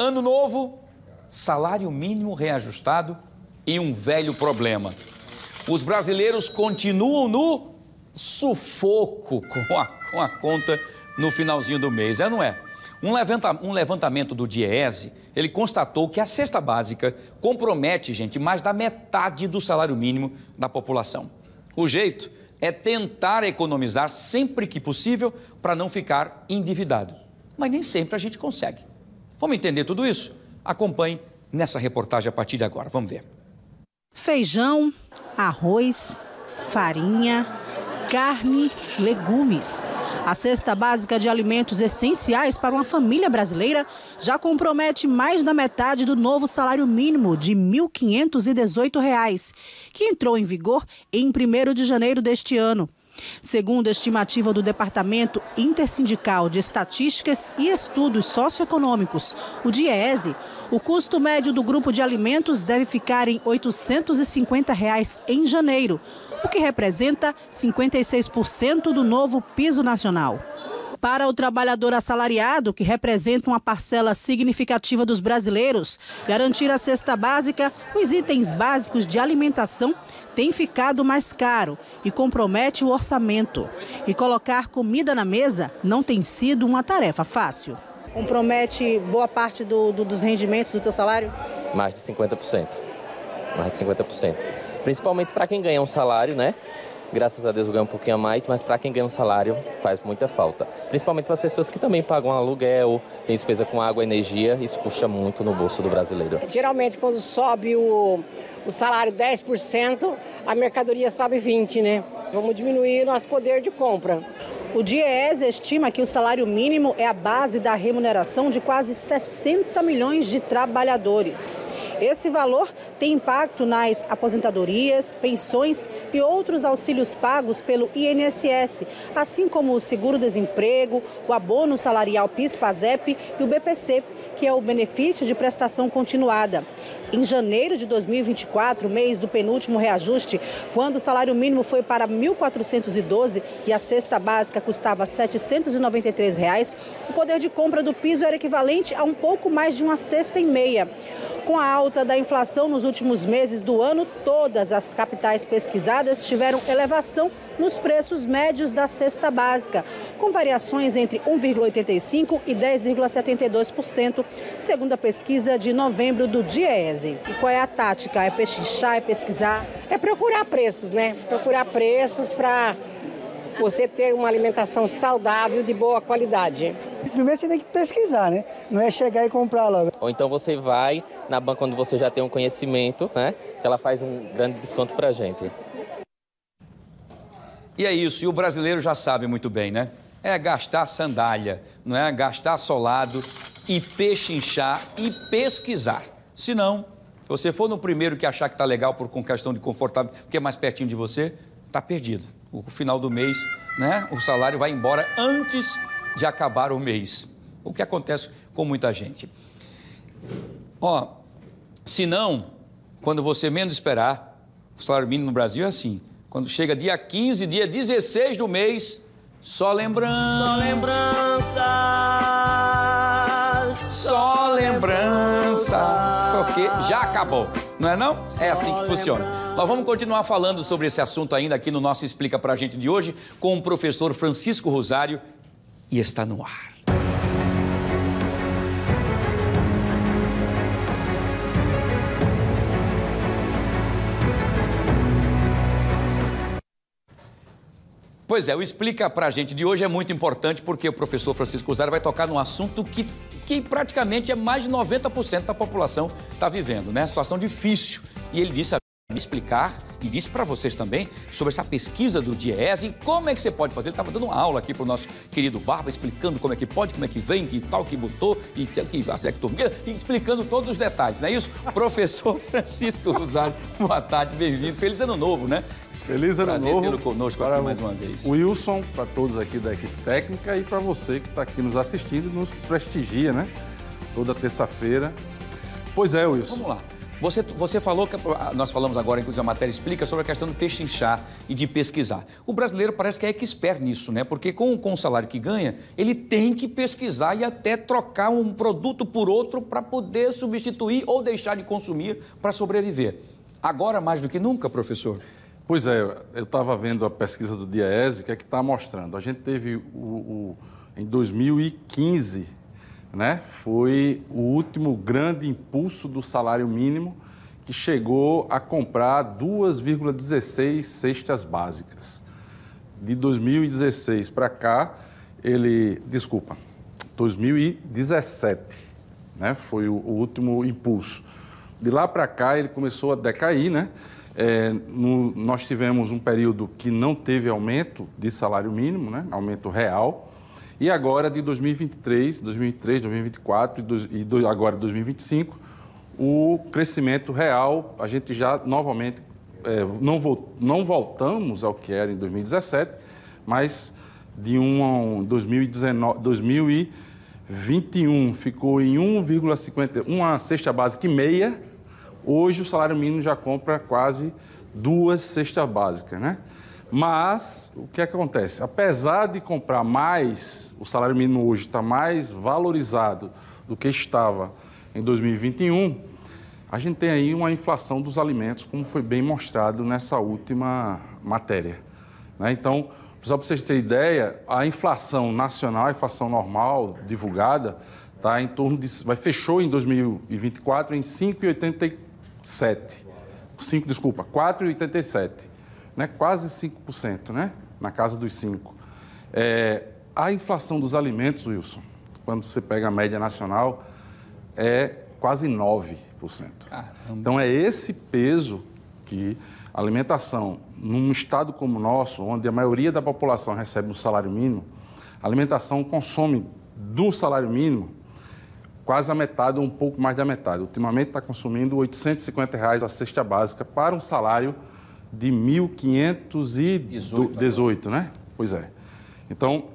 Ano novo, salário mínimo reajustado e um velho problema. Os brasileiros continuam no sufoco com a conta no finalzinho do mês, não é? Um levantamento do DIEESE, ele constatou que a cesta básica compromete, gente, mais da metade do salário mínimo da população. O jeito é tentar economizar sempre que possível para não ficar endividado. Mas nem sempre a gente consegue. Vamos entender tudo isso? Acompanhe nessa reportagem a partir de agora. Vamos ver. Feijão, arroz, farinha, carne, legumes. A cesta básica de alimentos essenciais para uma família brasileira já compromete mais da metade do novo salário mínimo de R$ 1.518, que entrou em vigor em 1º de janeiro deste ano. Segundo a estimativa do Departamento Intersindical de Estatísticas e Estudos Socioeconômicos, o DIEESE, o custo médio do grupo de alimentos deve ficar em R$ 850 em janeiro, o que representa 56% do novo piso nacional. Para o trabalhador assalariado, que representa uma parcela significativa dos brasileiros, garantir a cesta básica, os itens básicos de alimentação tem ficado mais caro e compromete o orçamento. E colocar comida na mesa não tem sido uma tarefa fácil. Compromete boa parte dos rendimentos do teu salário? Mais de 50%. Mais de 50%. Principalmente para quem ganha um salário, né? Graças a Deus eu ganho um pouquinho a mais, mas para quem ganha um salário faz muita falta. Principalmente para as pessoas que também pagam aluguel, tem despesa com água e energia, isso custa muito no bolso do brasileiro. Geralmente quando sobe o salário 10%, a mercadoria sobe 20%, né? Vamos diminuir nosso poder de compra. O DIEESE estima que o salário mínimo é a base da remuneração de quase 60 milhões de trabalhadores. Esse valor tem impacto nas aposentadorias, pensões e outros auxílios pagos pelo INSS, assim como o seguro-desemprego, o abono salarial PIS/PASEP e o BPC, que é o benefício de prestação continuada. Em janeiro de 2024, mês do penúltimo reajuste, quando o salário mínimo foi para R$ 1.412 e a cesta básica custava R$ 793, o poder de compra do piso era equivalente a um pouco mais de uma cesta e meia. Com a alta da inflação nos últimos meses do ano, todas as capitais pesquisadas tiveram elevação nos preços médios da cesta básica, com variações entre 1,85% e 10,72%, segundo a pesquisa de novembro do DIEESE. E qual é a tática? É pechinchar, é pesquisar? É procurar preços, né? Procurar preços para você ter uma alimentação saudável de boa qualidade. Primeiro você tem que pesquisar, né? Não é chegar e comprar logo. Ou então você vai na banca quando você já tem um conhecimento, né? Que ela faz um grande desconto pra gente. E é isso, e o brasileiro já sabe muito bem, né? É gastar sandália, não é? Gastar solado e pechinchar e pesquisar. Se não, se você for no primeiro que achar que tá legal com questão de confortável, porque é mais pertinho de você, tá perdido. O final do mês, né? O salário vai embora antes de acabar o mês. O que acontece com muita gente. Ó, se não, quando você menos esperar, o salário mínimo no Brasil é assim. Quando chega dia 15, dia 16 do mês, só lembranças. Só lembranças. Só lembranças. Porque já acabou, não é não? É assim que funciona. Nós vamos continuar falando sobre esse assunto ainda aqui no nosso Explica Pra Gente de hoje com o professor Francisco Rosário e está no ar. Pois é, o Explica Pra Gente de hoje é muito importante porque o professor Francisco Rosário vai tocar num assunto que praticamente é mais de 90% da população está vivendo, né? Situação difícil. E ele disse a explicar e disse para vocês também sobre essa pesquisa do DIEESE e como é que você pode fazer. Ele estava dando uma aula aqui para o nosso querido Barba, explicando como é que pode, como é que vem, que tal, que botou, e que vasectomia, e explicando todos os detalhes, não é isso? Professor Francisco Rosário, boa tarde, bem-vindo. Feliz Ano Novo, né? Feliz Ano Novo. Prazer tê-lo conosco aqui mais uma vez. Wilson, para todos aqui da equipe técnica e para você que está aqui nos assistindo e nos prestigia, né? Toda terça-feira. Pois é, Wilson. Vamos lá. Você falou que nós falamos agora, inclusive a matéria explica sobre a questão do pechinchar e de pesquisar. O brasileiro parece que é expert nisso, né? Porque com o salário que ganha, ele tem que pesquisar e até trocar um produto por outro para poder substituir ou deixar de consumir para sobreviver. Agora, mais do que nunca, professor? Pois é, eu estava vendo a pesquisa do DIEESE, que é que está mostrando. A gente teve em 2015, né, foi o último grande impulso do salário mínimo, que chegou a comprar 2,16 cestas básicas. De 2016 para cá, 2017, né, foi o último impulso. De lá para cá, ele começou a decair, né? Nós tivemos um período que não teve aumento de salário mínimo, né? Aumento real. E agora, de 2023, 2024 e agora 2025, o crescimento real, a gente já novamente não voltamos ao que era em 2017, mas de 2021 ficou em 1,50, uma cesta básica e meia. Hoje o salário mínimo já compra quase 2 cestas básicas, né? Mas o que é que acontece? Apesar de comprar mais, o salário mínimo hoje está mais valorizado do que estava em 2021, a gente tem aí uma inflação dos alimentos, como foi bem mostrado nessa última matéria, né? Então, só para vocês terem ideia, a inflação nacional, a inflação normal divulgada, está em torno de, fechou em 2024 em 4,87, né? Quase 5%, né? Na casa dos 5%. A inflação dos alimentos, Wilson, quando você pega a média nacional, é quase 9%. Caramba. Então, é esse peso que a alimentação, num estado como o nosso, onde a maioria da população recebe um salário mínimo, a alimentação consome do salário mínimo quase a metade ou um pouco mais da metade. Ultimamente está consumindo R$ 850 a cesta básica para um salário de 1.518, né? Pois é. Então,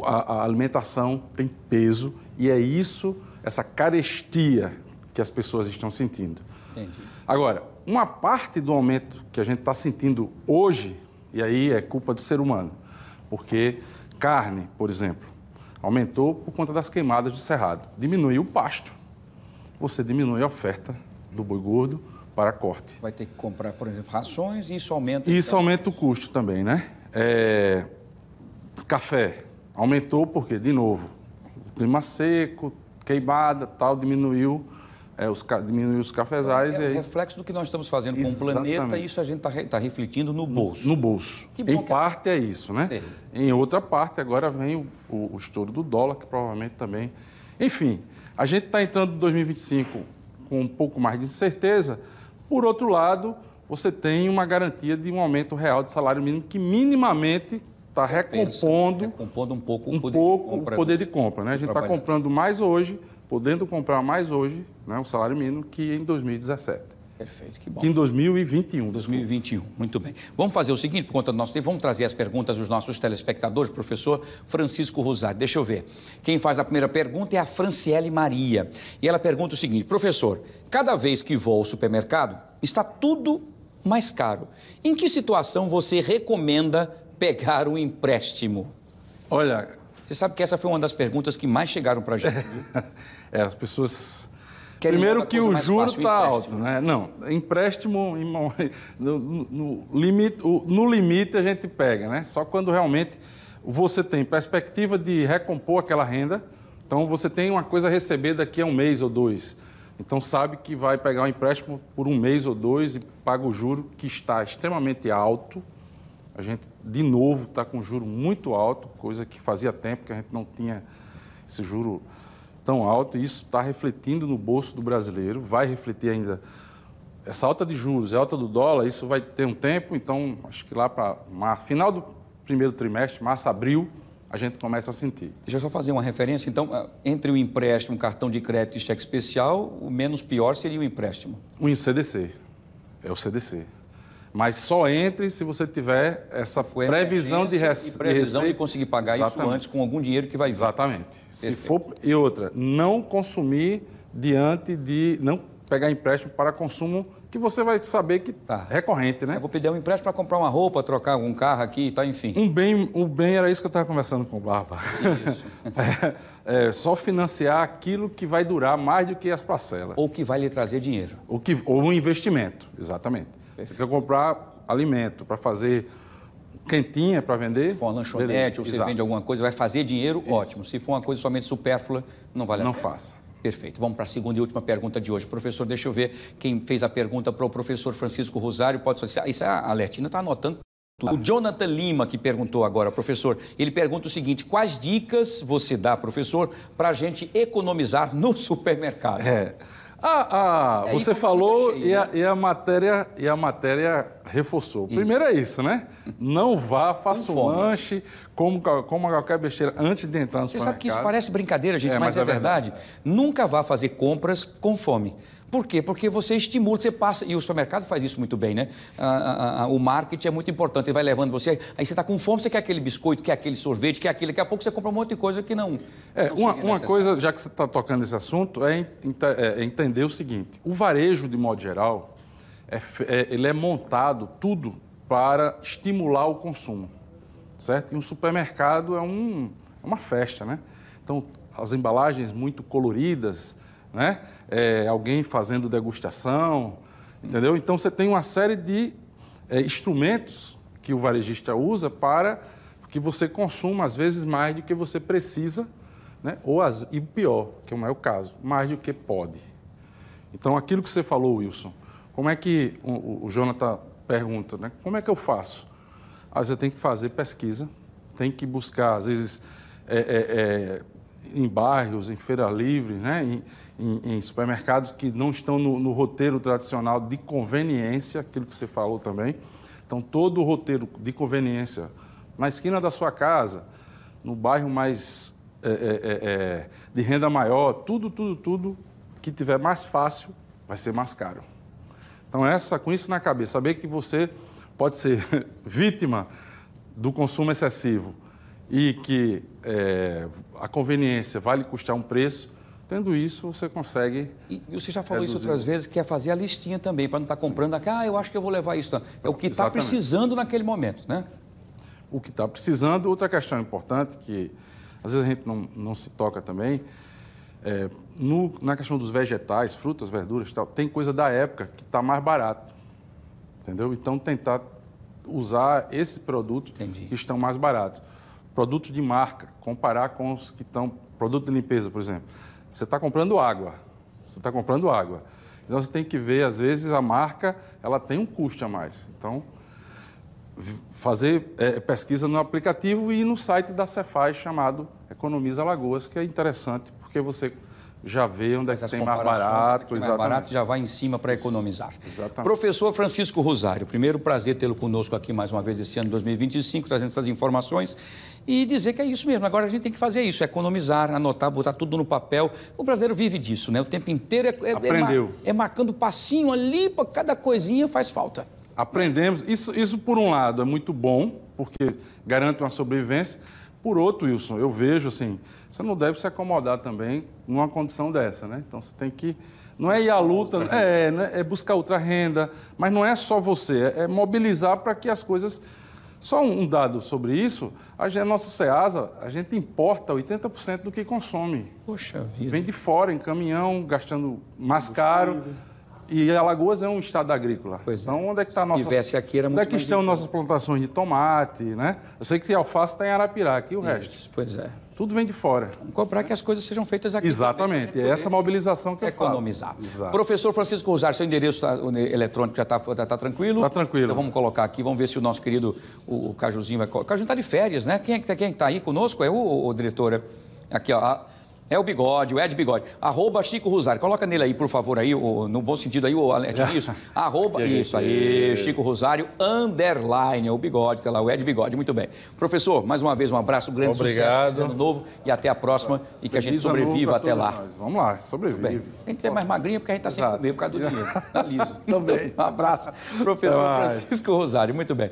a alimentação tem peso e é isso, essa carestia que as pessoas estão sentindo. Entendi. Agora, uma parte do aumento que a gente está sentindo hoje, e aí é culpa do ser humano, porque carne, por exemplo, aumentou por conta das queimadas do cerrado. Diminuiu o pasto. Você diminui a oferta do boi gordo para corte. Vai ter que comprar, por exemplo, rações e isso aumenta... Isso aumenta o custo também, né? Café. Aumentou porque, de novo, clima seco, queimada, tal, diminuiu os cafezais. É o reflexo do que nós estamos fazendo com o planeta e isso a gente está refletindo no bolso. No bolso. Em parte é isso, né? Sim. Em outra parte, agora vem o estouro do dólar, que provavelmente também... Enfim, a gente está entrando em 2025 com um pouco mais de incerteza. Por outro lado, você tem uma garantia de um aumento real de salário mínimo que minimamente está recompondo um pouco o poder de compra, né? A gente está comprando mais hoje, podendo comprar mais hoje, né, o salário mínimo que em 2017. Perfeito, que bom. Que em 2021. 2021, muito bem. Vamos fazer o seguinte, por conta do nosso tempo, vamos trazer as perguntas dos nossos telespectadores, professor Francisco Rosário. Deixa eu ver. Quem faz a primeira pergunta é a Franciele Maria. E ela pergunta o seguinte: professor, cada vez que vou ao supermercado, está tudo mais caro. Em que situação você recomenda pegar um empréstimo? Olha... Você sabe que essa foi uma das perguntas que mais chegaram para a gente, viu? As pessoas... Primeiro que o juro está alto, né? Não, empréstimo, no limite a gente pega, né? Só quando realmente você tem perspectiva de recompor aquela renda, então você tem uma coisa a receber daqui a 1 mês ou 2. Então sabe que vai pegar um empréstimo por 1 mês ou 2 e paga o juro que está extremamente alto. A gente, de novo, está com juro muito alto, coisa que fazia tempo que a gente não tinha esse juro tão alto, e isso está refletindo no bolso do brasileiro, vai refletir ainda. Essa alta de juros, a alta do dólar, isso vai ter um tempo, então acho que lá para final do primeiro trimestre, março, abril, a gente começa a sentir. Deixa eu só fazer uma referência, então, entre o empréstimo, cartão de crédito e cheque especial, o menos pior seria o empréstimo? O CDC, é o CDC. Mas só entre se você tiver essa previsão de receita e conseguir pagar isso antes com algum dinheiro que vai vir. Exatamente. Se for, e outra, não consumir diante de... não pegar empréstimo para consumo que você vai saber que é recorrente, né? Eu vou pedir um empréstimo para comprar uma roupa, trocar algum carro aqui, tá, enfim. O bem era isso que eu estava conversando com o Barba. Isso. Só financiar aquilo que vai durar mais do que as parcelas. Ou que vai lhe trazer dinheiro. Ou um investimento, exatamente. Você quer comprar alimento para fazer quentinha para vender. Se for uma lanchonete ou você vende alguma coisa, vai fazer dinheiro, ótimo. Se for uma coisa somente supérflua, não vale a pena. Não faça. Perfeito. Vamos para a segunda e última pergunta de hoje. Professor, deixa eu ver quem fez a pergunta para o professor Francisco Rosário. Pode solicitar. Isso a Lertina está anotando tudo. O Jonathan Lima, que perguntou agora, professor, ele pergunta o seguinte: quais dicas você dá, professor, para a gente economizar no supermercado? Você falou e a matéria reforçou. Primeiro é isso, né? Não vá, faça um lanche, coma qualquer besteira antes de entrar no supermercado. Você sabe que isso parece brincadeira, gente, mas é verdade. Nunca vá fazer compras com fome. Por quê? Porque você estimula, você passa, e o supermercado faz isso muito bem, né? O marketing é muito importante, ele vai levando você, aí você está com fome, você quer aquele biscoito, quer aquele sorvete, quer aquele, daqui a pouco você compra um monte de coisa que não... Uma coisa, já que você está tocando esse assunto, é entender o seguinte: o varejo, de modo geral, ele é montado tudo para estimular o consumo, certo? E um supermercado é uma festa, né? Então, as embalagens muito coloridas, né? Alguém fazendo degustação, entendeu? Então, você tem uma série de instrumentos que o varejista usa para que você consuma, às vezes, mais do que você precisa, né? E pior, que não é o caso, mais do que pode. Então, aquilo que você falou, Wilson, como é que o Jonathan pergunta, né? Como é que eu faço? Você tem que fazer pesquisa, tem que buscar, às vezes, em bairros, em feira livre, né? em supermercados que não estão no roteiro tradicional de conveniência, aquilo que você falou também. Então, todo o roteiro de conveniência, na esquina da sua casa, no bairro mais de renda maior, tudo que tiver mais fácil vai ser mais caro. Então, com isso na cabeça, saber que você pode ser vítima do consumo excessivo e que a conveniência vai lhe custar um preço, tendo isso, você consegue... E você já falou isso outras vezes, que é fazer a listinha também, para não estar comprando aqui, eu acho que eu vou levar isso. Não. É o que está precisando naquele momento, né? O que está precisando. Outra questão importante, que às vezes a gente não se toca também, na questão dos vegetais, frutas, verduras e tal, tem coisa da época que está mais barato, entendeu? Então, tentar usar esses produtos que estão mais baratos. Produtos de marca, comparar com os que estão... Produto de limpeza, por exemplo. Você está comprando água. Então, você tem que ver, às vezes, a marca, ela tem um custo a mais. Então, fazer pesquisa no aplicativo e no site da Cefaz, chamado Economiza Alagoas, que é interessante, porque você já vê onde é que tem mais barato. Mais barato já vai em cima para economizar. Exatamente. Professor Francisco Rosário, primeiro prazer tê-lo conosco aqui mais uma vez esse ano 2025, trazendo essas informações e dizer que é isso mesmo. Agora a gente tem que fazer isso, economizar, anotar, botar tudo no papel. O brasileiro vive disso, né? O tempo inteiro aprendeu. Marcando passinho ali, para cada coisinha faz falta. Aprendemos. Isso, por um lado, é muito bom, porque garante uma sobrevivência. Por outro, Wilson, eu vejo assim, você não deve se acomodar também numa condição dessa, né? Então, você tem que... Não é ir à luta, é buscar outra renda, mas não é só você, é mobilizar para que as coisas... Só um dado sobre isso, a nossa Ceasa, a gente importa 80% do que consome. Poxa vida. Vem de fora, em caminhão, gastando mais caro. E Alagoas é um estado agrícola. Então, onde é que está a nossa... Se tivesse aqui, era muito onde é que estão nossas plantações de tomate, né? Eu sei que alface está em Arapiraca e o resto. Pois é. Tudo vem de fora. Vamos cobrar que as coisas sejam feitas aqui. Exatamente. É essa mobilização que eu falo. Economizar. Professor Francisco Rosário, seu endereço eletrônico já está tranquilo? Está tranquilo. Então vamos colocar aqui, vamos ver se o nosso querido, o Cajuzinho vai colocar. O Cajuzinho está de férias, né? Quem é que está aí conosco? É o diretor. Aqui, ó. É o Bigode, o Ed Bigode. @ Chico Rosário. Coloca nele aí, por favor, aí, no bom sentido aí, isso. Isso aí, Chico Rosário, _ é o Bigode, tá lá, o Ed Bigode. Muito bem. Professor, mais uma vez, um abraço, grande sucesso, ano novo e até a próxima e que a gente sobreviva até lá. Nós. Vamos lá, sobrevive. A gente é mais magrinha porque a gente está sem comer por causa do dinheiro. Tá liso. Então, um abraço, professor Francisco Rosário. Muito bem.